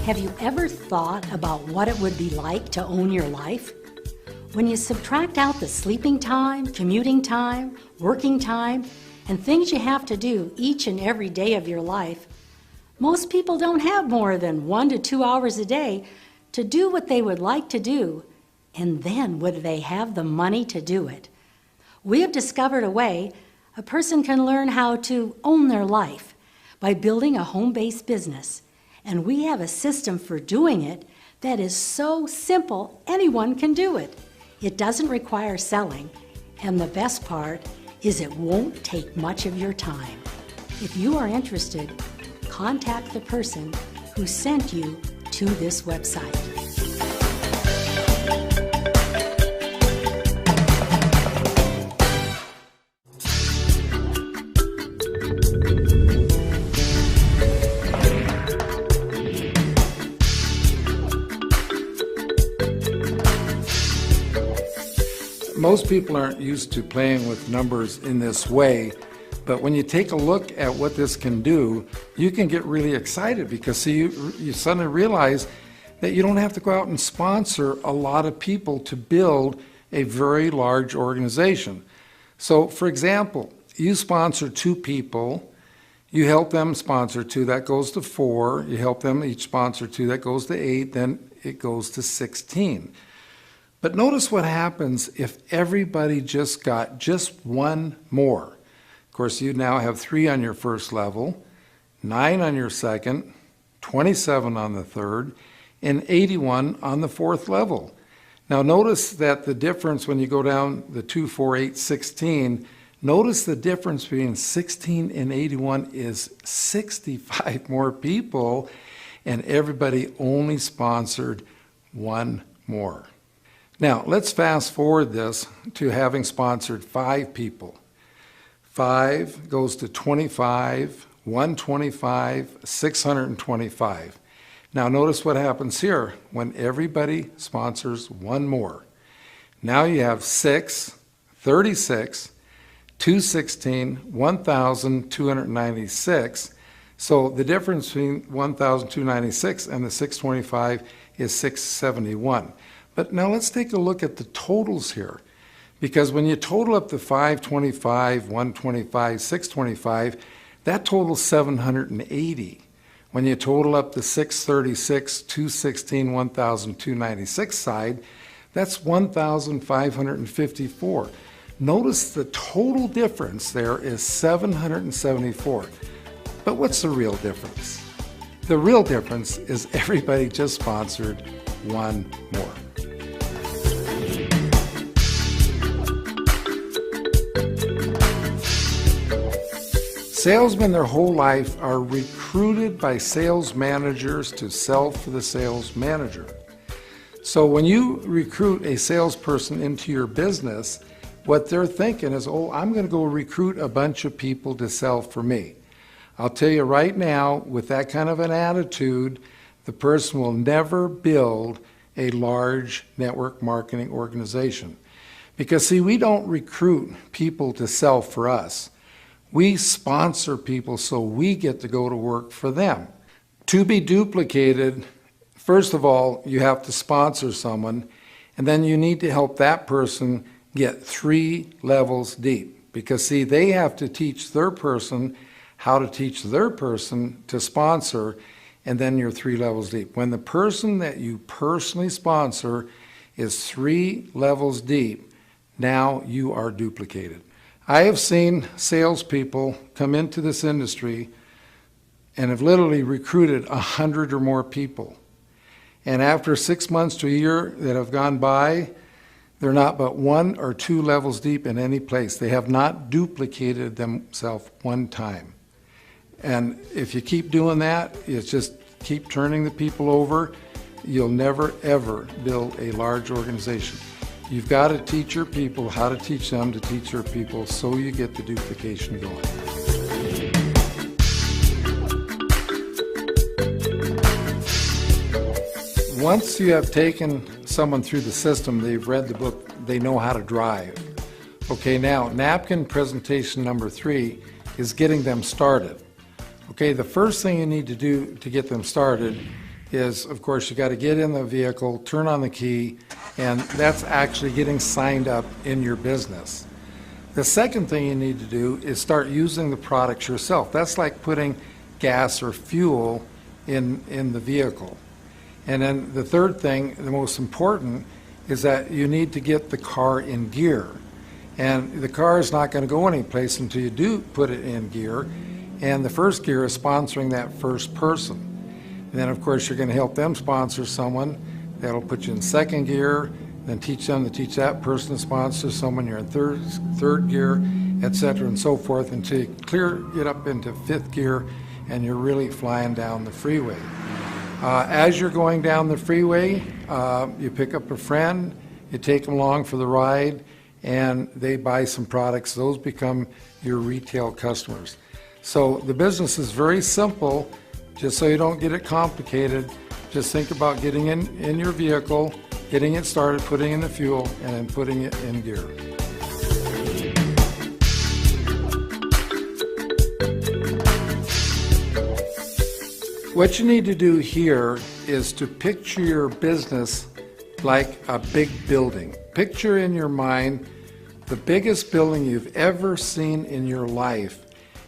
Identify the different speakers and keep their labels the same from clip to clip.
Speaker 1: Have you ever thought about what it would be like to own your life? When you subtract out the sleeping time, commuting time, working time, and things you have to do each and every day of your life, most people don't have more than 1 to 2 hours a day to do what they would like to do, and then would they have the money to do it? We have discovered a way a person can learn how to own their life by building a home-based business. And we have a system for doing it that is so simple, anyone can do it. It doesn't require selling, and the best part is it won't take much of your time. If you are interested, contact the person who sent you to this website.
Speaker 2: Most people aren't used to playing with numbers in this way, but when you take a look at what this can do, you can get really excited because see, you suddenly realize that you don't have to go out and sponsor a lot of people to build a very large organization. So for example, you sponsor 2 people, you help them sponsor 2, that goes to 4, you help them each sponsor 2, that goes to 8, then it goes to 16. But notice what happens if everybody just got just 1 more. Of course, you now have 3 on your first level, 9 on your second, 27 on the third, and 81 on the 4th level. Now notice that the difference when you go down the 2, 4, 8, 16, notice the difference between 16 and 81 is 65 more people, and everybody only sponsored 1 more. Now, let's fast forward this to having sponsored 5 people. 5 goes to 25, 125, 625. Now, notice what happens here when everybody sponsors 1 more. Now you have 6, 36, 216, 1,296. So the difference between 1,296 and the 625 is 671. But now let's take a look at the totals here. Because when you total up the 525, 125, 625, that totals 780. When you total up the 636, 216, 1,296 side, that's 1,554. Notice the total difference there is 774. But what's the real difference? The real difference is everybody just sponsored 1 more. Salesmen their whole life are recruited by sales managers to sell for the sales manager. So when you recruit a salesperson into your business, what they're thinking is, oh, I'm going to go recruit a bunch of people to sell for me. I'll tell you right now, with that kind of an attitude, the person will never build a large network marketing organization. Because see, we don't recruit people to sell for us. We sponsor people so we get to go to work for them. To be duplicated, first of all, you have to sponsor someone, and then you need to help that person get 3 levels deep. Because see, they have to teach their person how to teach their person to sponsor, and then you're 3 levels deep. When the person that you personally sponsor is 3 levels deep, now you are duplicated. I have seen salespeople come into this industry and have literally recruited 100 or more people. And after 6 months to a year that have gone by, they're not but 1 or 2 levels deep in any place. They have not duplicated themselves 1 time. And if you keep doing that, it's just keep turning the people over, you'll never ever build a large organization. You've got to teach your people how to teach them to teach their people so you get the duplication going. Once you have taken someone through the system, they've read the book, they know how to drive. Okay, now napkin presentation number 3 is getting them started. Okay, the first thing you need to do to get them started is, of course, you got to get in the vehicle, turn on the key, and that's actually getting signed up in your business. The second thing you need to do is start using the products yourself. That's like putting gas or fuel in the vehicle. And then the third thing, the most important, is that you need to get the car in gear. And the car is not going to go anyplace until you do put it in gear. And the first gear is sponsoring that first person. And then, of course, you're going to help them sponsor someone. That'll put you in second gear, then teach them to teach that person to sponsor someone. You're in third gear, etc., and so forth, until you get up into fifth gear, and you're really flying down the freeway. As you're going down the freeway, you pick up a friend, you take them along for the ride, and they buy some products. Those become your retail customers. So the business is very simple. Just so you don't get it complicated, just think about getting in your vehicle, getting it started, putting in the fuel, and then putting it in gear. What you need to do here is to picture your business like a big building. Picture in your mind the biggest building you've ever seen in your life,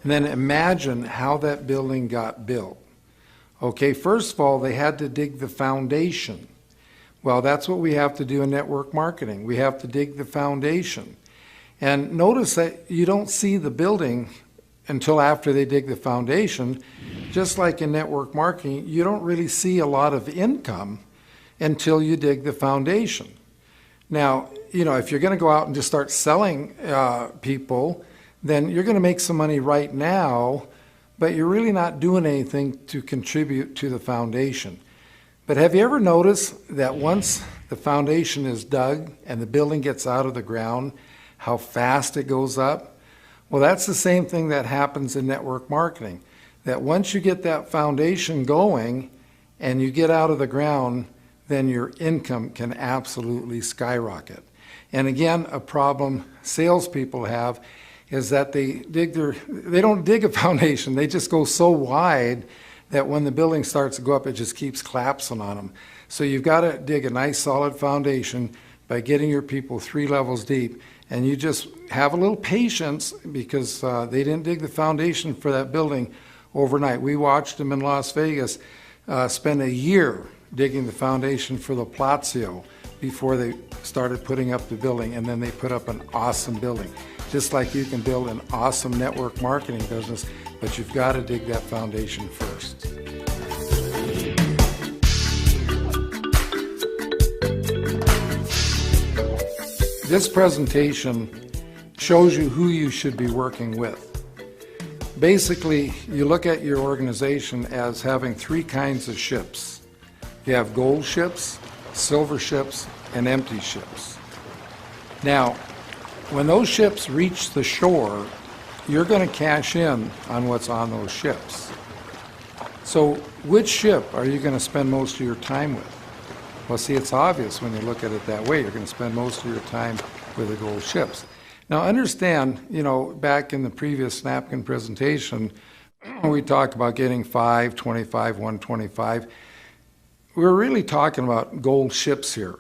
Speaker 2: and then imagine how that building got built. Okay, first of all, they had to dig the foundation. Well, that's what we have to do in network marketing. We have to dig the foundation. And notice that you don't see the building until after they dig the foundation. Just like in network marketing, you don't really see a lot of income until you dig the foundation. Now, if you're going to go out and just start selling people, then you're going to make some money right now, but you're really not doing anything to contribute to the foundation. But have you ever noticed that once the foundation is dug and the building gets out of the ground, how fast it goes up? Well, that's the same thing that happens in network marketing. That once you get that foundation going and you get out of the ground, then your income can absolutely skyrocket. And again, a problem salespeople have is that they don't dig a foundation. They just go so wide that when the building starts to go up, it just keeps collapsing on them. So you've got to dig a nice solid foundation by getting your people 3 levels deep. And you just have a little patience because they didn't dig the foundation for that building overnight. We watched them in Las Vegas spend a year digging the foundation for the Palazzo before they started putting up the building, and then they put up an awesome building. Just like you can build an awesome network marketing business, but you've got to dig that foundation first. This presentation shows you who you should be working with. Basically, you look at your organization as having 3 kinds of ships. You have gold ships, silver ships, and empty ships. Now, when those ships reach the shore, you're going to cash in on what's on those ships. So which ship are you going to spend most of your time with? Well, see, it's obvious when you look at it that way. You're going to spend most of your time with the gold ships. Now understand, back in the previous Napkin presentation, we talked about getting 5, 25, 125. We're really talking about gold ships here.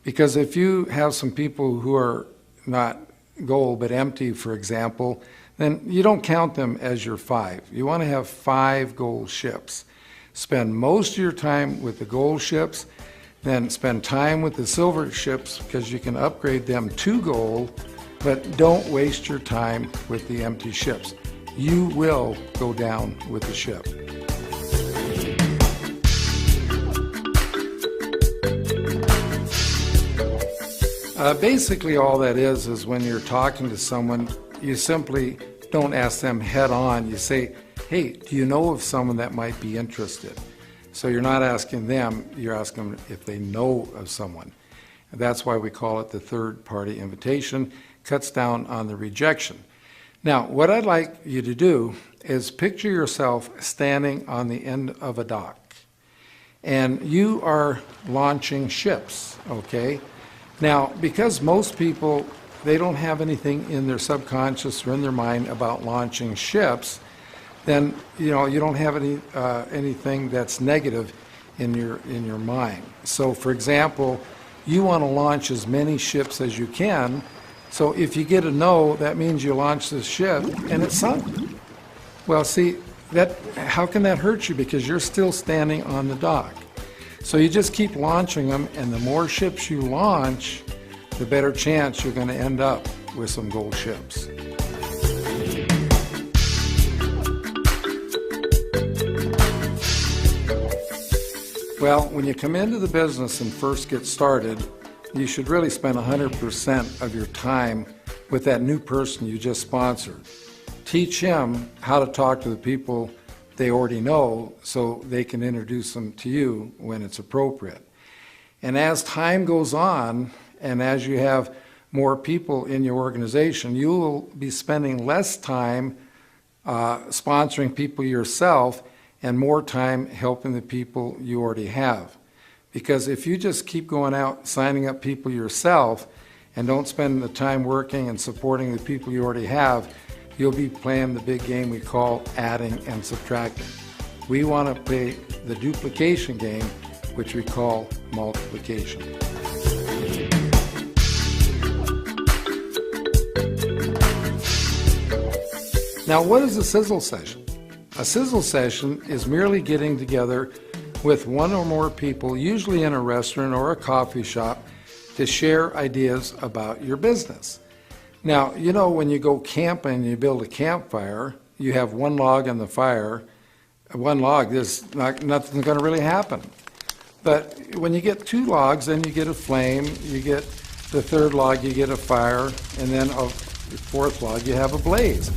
Speaker 2: Because if you have some people who are not gold but empty, for example, then you don't count them as your 5. You want to have 5 gold ships. Spend most of your time with the gold ships, then spend time with the silver ships because you can upgrade them to gold, but don't waste your time with the empty ships. You will go down with the ship. Basically all that is when you're talking to someone, you simply don't ask them head on. You say, hey, do you know of someone that might be interested? So you're not asking them, you're asking them if they know of someone. And that's why we call it the third-party invitation. Cuts down on the rejection. Now, what I'd like you to do is picture yourself standing on the end of a dock. And you are launching ships, okay? Now, because most people, they don't have anything in their subconscious or in their mind about launching ships, then you don't have anything that's negative in your mind. So for example, you want to launch as many ships as you can. So if you get a no, that means you launch the ship and it's sunk. Well, see, how can that hurt you? Because you're still standing on the dock. So you just keep launching them, and the more ships you launch, the better chance you're going to end up with some gold ships. Well, when you come into the business and first get started, you should really spend 100% of your time with that new person you just sponsored. Teach him how to talk to the people they already know so they can introduce them to you when it's appropriate. And as time goes on, and as you have more people in your organization, you will be spending less time sponsoring people yourself and more time helping the people you already have. Because if you just keep going out signing up people yourself and don't spend the time working and supporting the people you already have, you'll be playing the big game we call adding and subtracting. We want to play the duplication game, which we call multiplication. Now, what is a sizzle session? A sizzle session is merely getting together with one or more people, usually in a restaurant or a coffee shop, to share ideas about your business. Now, you know, when you go camping and you build a campfire, you have one log on the fire. One log, nothing's going to really happen. But when you get two logs, then you get a flame. You get the third log, you get a fire, and then the fourth log, you have a blaze.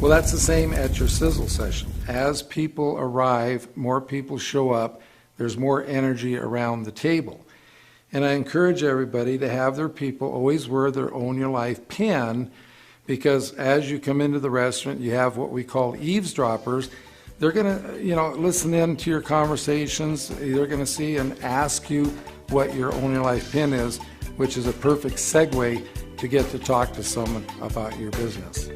Speaker 2: Well, that's the same at your sizzle session. As people arrive, more people show up, there's more energy around the table. And I encourage everybody to have their people always wear their Own Your Life pin, because as you come into the restaurant, you have what we call eavesdroppers. They're going to, listen in to your conversations. They're going to see and ask you what your Own Your Life pin is, which is a perfect segue to get to talk to someone about your business.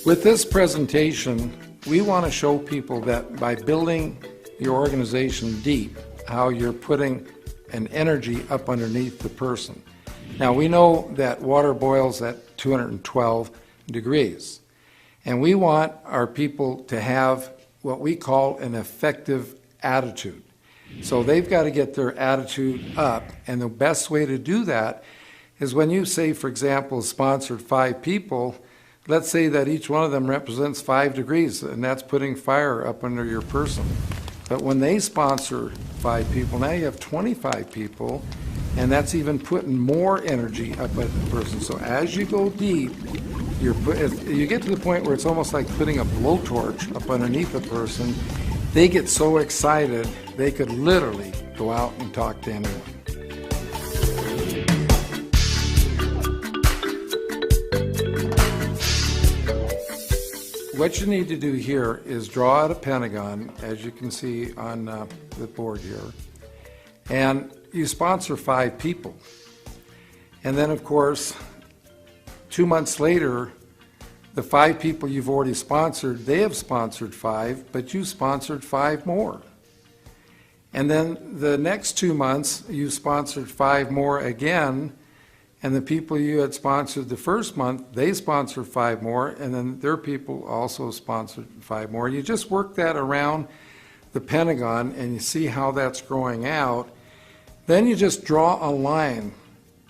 Speaker 2: With this presentation, we want to show people that by building your organization deep, how you're putting an energy up underneath the person. Now, we know that water boils at 212 degrees, and we want our people to have what we call an effective attitude. So they've got to get their attitude up, and the best way to do that is when you say, for example, sponsored 5 people, let's say that each one of them represents 5 degrees, and that's putting fire up under your person. But when they sponsor 5 people, now you have 25 people, and that's even putting more energy up at the person. So as you go deep, you get to the point where it's almost like putting a blowtorch up underneath the person. They get so excited, they could literally go out and talk to anyone. What you need to do here is draw out a pentagon, as you can see on the board here, and you sponsor 5 people. And then, of course, 2 months later, the 5 people you've already sponsored, they have sponsored 5, but you sponsored 5 more. And then the next 2 months, you sponsored 5 more again, and the people you had sponsored the first month, they sponsored 5 more, and then their people also sponsored 5 more. You just work that around the pentagon, and you see how that's growing out. Then you just draw a line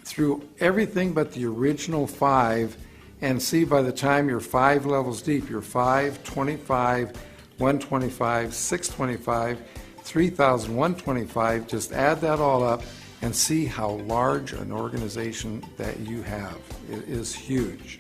Speaker 2: through everything but the original 5, and see by the time you're 5 levels deep, you're 5, 25, 125, 625, 3,125, just add that all up and see how large an organization that you have. It is huge.